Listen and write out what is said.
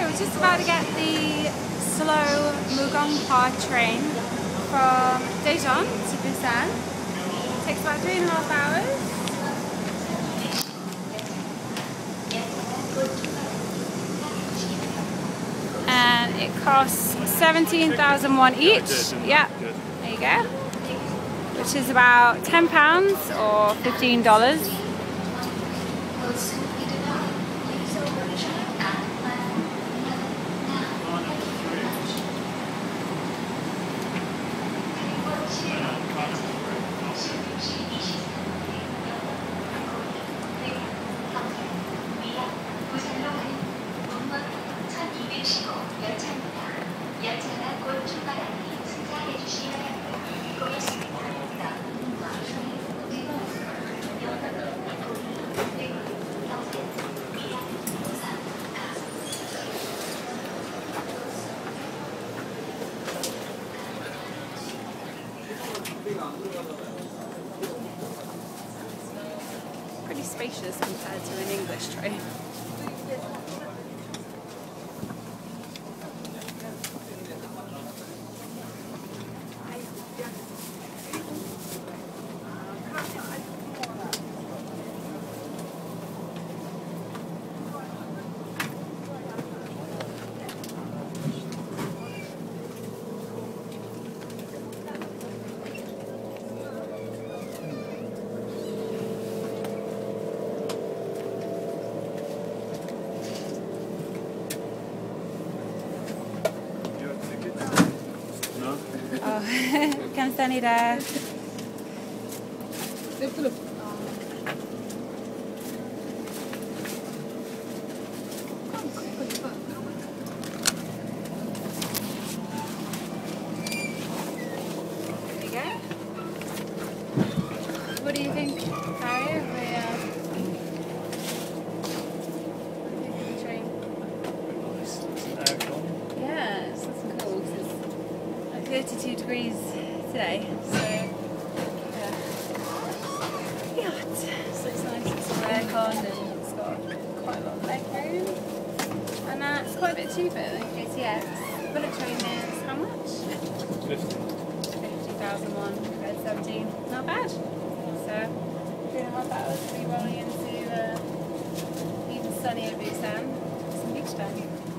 we're just about to get the slow Mugunghwa train from Daejeon to Busan. It takes about 3.5 hours. And it costs 17,000 won each. Yeah, there you go. Which is about £10 or $15. Pretty spacious compared to an English train. 감사합니다. What do you think, Harry? Yeah, it's cool because it's like 32 degrees today, so yeah, so it's nice. It's all aircon and it's got quite a lot of leg room, and it's quite a bit cheaper than KTX. Bullet train is how much? 50,000 won compared to 17. Not bad. So 3.5 hours to be rolling into even sunnier Busan. Some beach time.